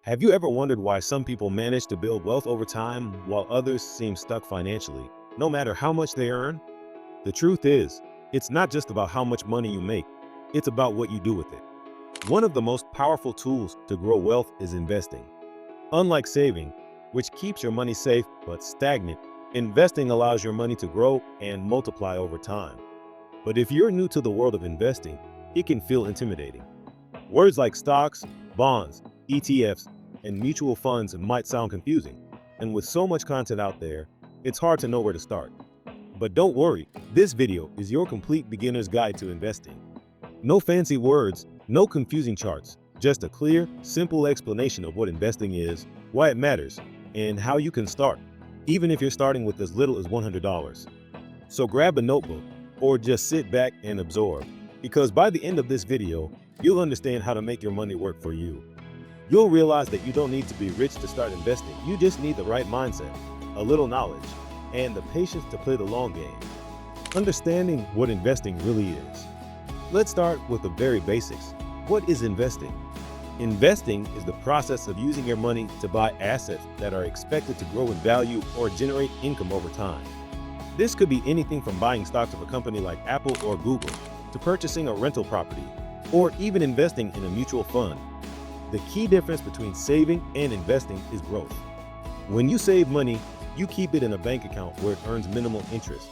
Have you ever wondered why some people manage to build wealth over time while others seem stuck financially, no matter how much they earn? The truth is, it's not just about how much money you make, it's about what you do with it. One of the most powerful tools to grow wealth is investing. Unlike saving, which keeps your money safe but stagnant, investing allows your money to grow and multiply over time. But if you're new to the world of investing, it can feel intimidating. Words like stocks, bonds, ETFs, and mutual funds might sound confusing, and with so much content out there, it's hard to know where to start. But don't worry, this video is your complete beginner's guide to investing. No fancy words, no confusing charts, just a clear, simple explanation of what investing is, why it matters, and how you can start, even if you're starting with as little as $100. So grab a notebook, or just sit back and absorb, because by the end of this video, you'll understand how to make your money work for you. You'll realize that you don't need to be rich to start investing. You just need the right mindset, a little knowledge, and the patience to play the long game. Understanding what investing really is. Let's start with the very basics. What is investing? Investing is the process of using your money to buy assets that are expected to grow in value or generate income over time. This could be anything from buying stocks of a company like Apple or Google, to purchasing a rental property, or even investing in a mutual fund. The key difference between saving and investing is growth. When you save money, you keep it in a bank account where it earns minimal interest.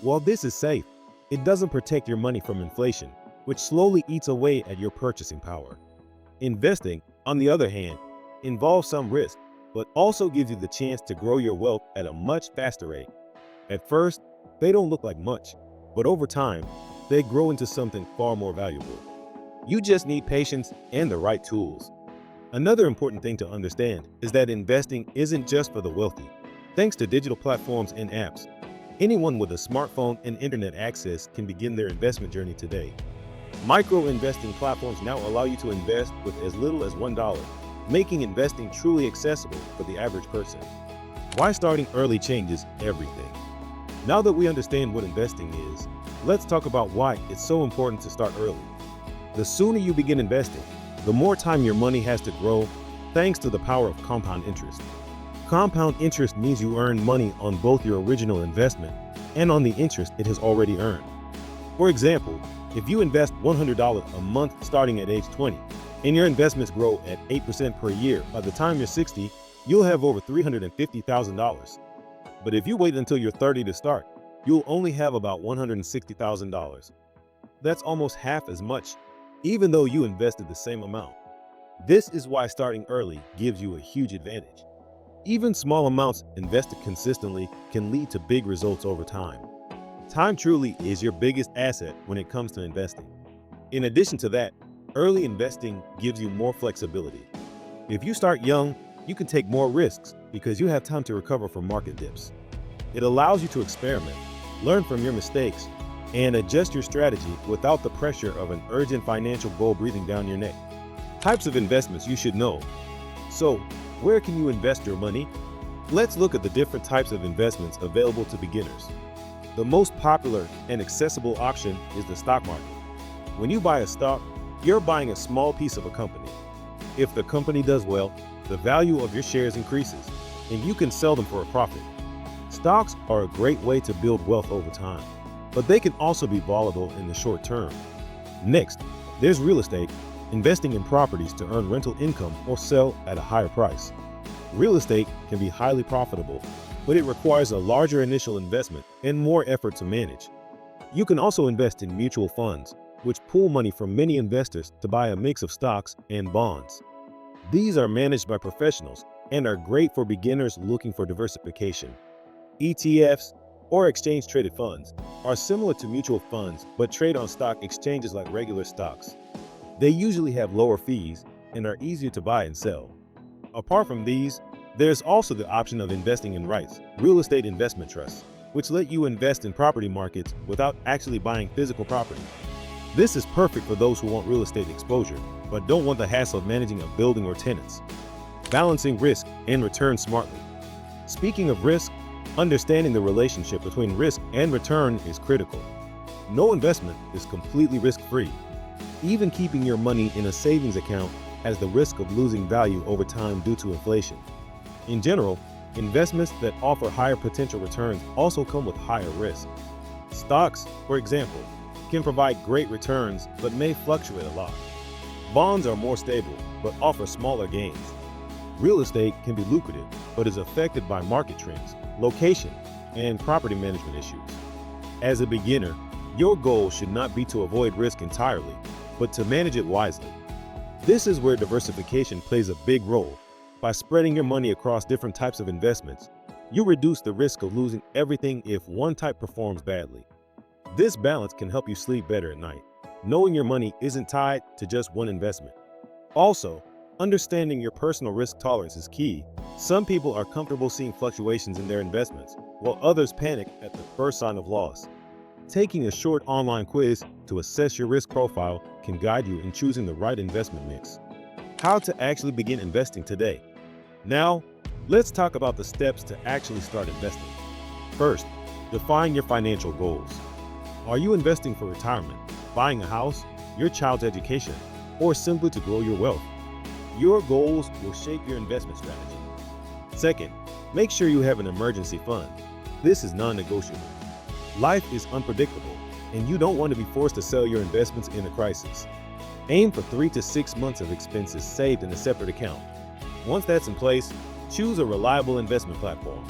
While this is safe, it doesn't protect your money from inflation, which slowly eats away at your purchasing power. Investing, on the other hand, involves some risk, but also gives you the chance to grow your wealth at a much faster rate. At first, they don't look like much, but over time, they grow into something far more valuable. You just need patience and the right tools. Another important thing to understand is that investing isn't just for the wealthy. Thanks to digital platforms and apps, anyone with a smartphone and internet access can begin their investment journey today. Micro-investing platforms now allow you to invest with as little as $1, making investing truly accessible for the average person. Why starting early changes everything. Now that we understand what investing is, let's talk about why it's so important to start early. The sooner you begin investing, the more time your money has to grow, thanks to the power of compound interest. Compound interest means you earn money on both your original investment and on the interest it has already earned. For example, if you invest $100 a month starting at age 20, and your investments grow at 8% per year, by the time you're 60, you'll have over $350,000. But if you wait until you're 30 to start, you'll only have about $160,000. That's almost half as much, even though you invested the same amount. This is why starting early gives you a huge advantage. Even small amounts invested consistently can lead to big results over time. Time truly is your biggest asset when it comes to investing. In addition to that, early investing gives you more flexibility. If you start young, you can take more risks because you have time to recover from market dips. It allows you to experiment, learn from your mistakes, and adjust your strategy without the pressure of an urgent financial goal breathing down your neck. Types of investments you should know. So, where can you invest your money? Let's look at the different types of investments available to beginners. The most popular and accessible option is the stock market. When you buy a stock, you're buying a small piece of a company. If the company does well, the value of your shares increases, and you can sell them for a profit. Stocks are a great way to build wealth over time, but they can also be volatile in the short term. Next, there's real estate, investing in properties to earn rental income or sell at a higher price. Real estate can be highly profitable, but it requires a larger initial investment and more effort to manage. You can also invest in mutual funds, which pool money from many investors to buy a mix of stocks and bonds. These are managed by professionals and are great for beginners looking for diversification. ETFs, or exchange-traded funds, are similar to mutual funds but trade on stock exchanges like regular stocks. They usually have lower fees and are easier to buy and sell. Apart from these, there's also the option of investing in REITs, real estate investment trusts, which let you invest in property markets without actually buying physical property. This is perfect for those who want real estate exposure but don't want the hassle of managing a building or tenants. Balancing risk and return smartly. Speaking of risk, understanding the relationship between risk and return is critical. No investment is completely risk-free. Even keeping your money in a savings account as the risk of losing value over time due to inflation. In general, investments that offer higher potential returns also come with higher risk. Stocks, for example, can provide great returns but may fluctuate a lot. Bonds are more stable but offer smaller gains. Real estate can be lucrative but is affected by market trends, location, and property management issues. As a beginner, your goal should not be to avoid risk entirely, but to manage it wisely. This is where diversification plays a big role. By spreading your money across different types of investments, you reduce the risk of losing everything if one type performs badly. This balance can help you sleep better at night, knowing your money isn't tied to just one investment. Also, understanding your personal risk tolerance is key. Some people are comfortable seeing fluctuations in their investments, while others panic at the first sign of loss. Taking a short online quiz to assess your risk profile can guide you in choosing the right investment mix. How to actually begin investing today. Now, let's talk about the steps to actually start investing. First, define your financial goals. Are you investing for retirement, buying a house, your child's education, or simply to grow your wealth? Your goals will shape your investment strategy. Second, make sure you have an emergency fund. This is non-negotiable. Life is unpredictable, and you don't want to be forced to sell your investments in a crisis. Aim for 3 to 6 months of expenses saved in a separate account. Once that's in place, choose a reliable investment platform.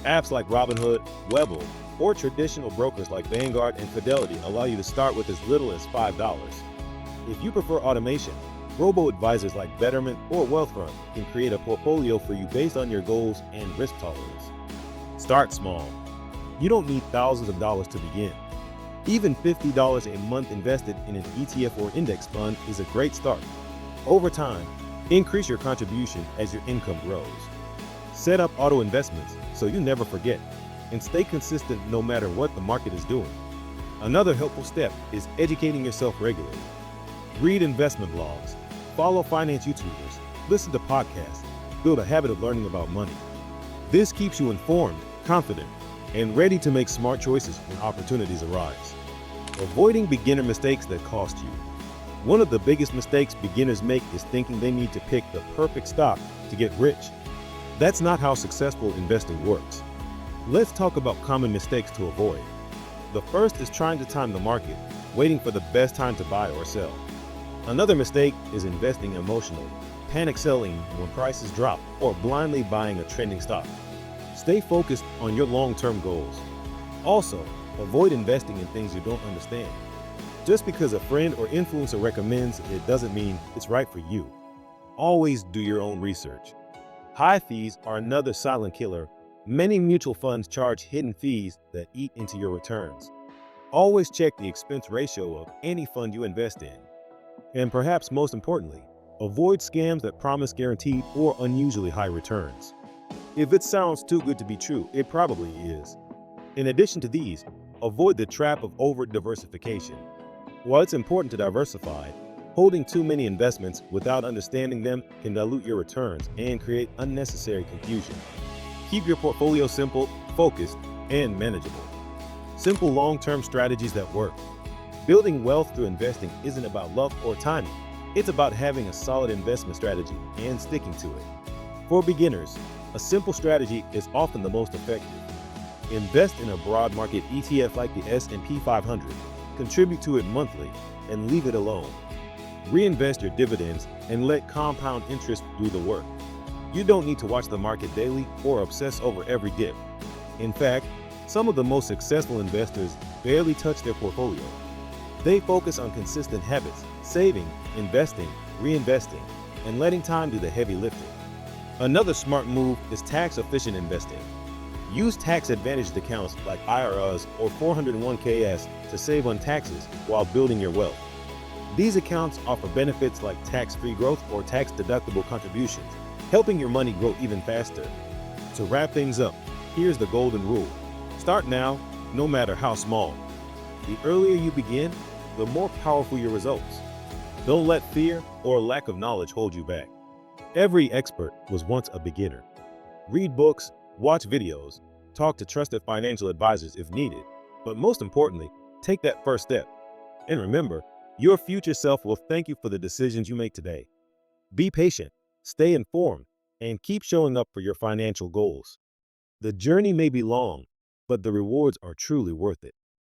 Apps like Robinhood, Webull, or traditional brokers like Vanguard and Fidelity allow you to start with as little as $5. If you prefer automation, robo-advisors like Betterment or Wealthfront can create a portfolio for you based on your goals and risk tolerance. Start small. You don't need thousands of dollars to begin. Even $50 a month invested in an ETF or index fund is a great start. Over time, increase your contribution as your income grows. Set up auto investments so you never forget, and stay consistent no matter what the market is doing. Another helpful step is educating yourself regularly. Read investment blogs, follow finance YouTubers, listen to podcasts, build a habit of learning about money. This keeps you informed, confident, and ready to make smart choices when opportunities arise. Avoiding beginner mistakes that cost you. One of the biggest mistakes beginners make is thinking they need to pick the perfect stock to get rich. That's not how successful investing works. Let's talk about common mistakes to avoid. The first is trying to time the market, waiting for the best time to buy or sell. Another mistake is investing emotionally, panic selling when prices drop, or blindly buying a trending stock. Stay focused on your long-term goals. Also, avoid investing in things you don't understand. Just because a friend or influencer recommends it doesn't mean it's right for you. Always do your own research. High fees are another silent killer. Many mutual funds charge hidden fees that eat into your returns. Always check the expense ratio of any fund you invest in. And perhaps most importantly, avoid scams that promise guaranteed or unusually high returns. If it sounds too good to be true, it probably is. In addition to these, avoid the trap of over-diversification. While it's important to diversify, holding too many investments without understanding them can dilute your returns and create unnecessary confusion. Keep your portfolio simple, focused, and manageable. Simple long-term strategies that work. Building wealth through investing isn't about luck or timing. It's about having a solid investment strategy and sticking to it. For beginners, a simple strategy is often the most effective. Invest in a broad market ETF like the S&P 500, contribute to it monthly, and leave it alone. Reinvest your dividends and let compound interest do the work. You don't need to watch the market daily or obsess over every dip. In fact, some of the most successful investors barely touch their portfolio. They focus on consistent habits, saving, investing, reinvesting, and letting time do the heavy lifting. Another smart move is tax-efficient investing. Use tax-advantaged accounts like IRAs or 401ks to save on taxes while building your wealth. These accounts offer benefits like tax-free growth or tax-deductible contributions, helping your money grow even faster. To wrap things up, here's the golden rule. Start now, no matter how small. The earlier you begin, the more powerful your results. Don't let fear or lack of knowledge hold you back. Every expert was once a beginner. Read books, watch videos, talk to trusted financial advisors if needed, but most importantly, take that first step. And remember, your future self will thank you for the decisions you make today. Be patient, stay informed, and keep showing up for your financial goals. The journey may be long, but the rewards are truly worth it.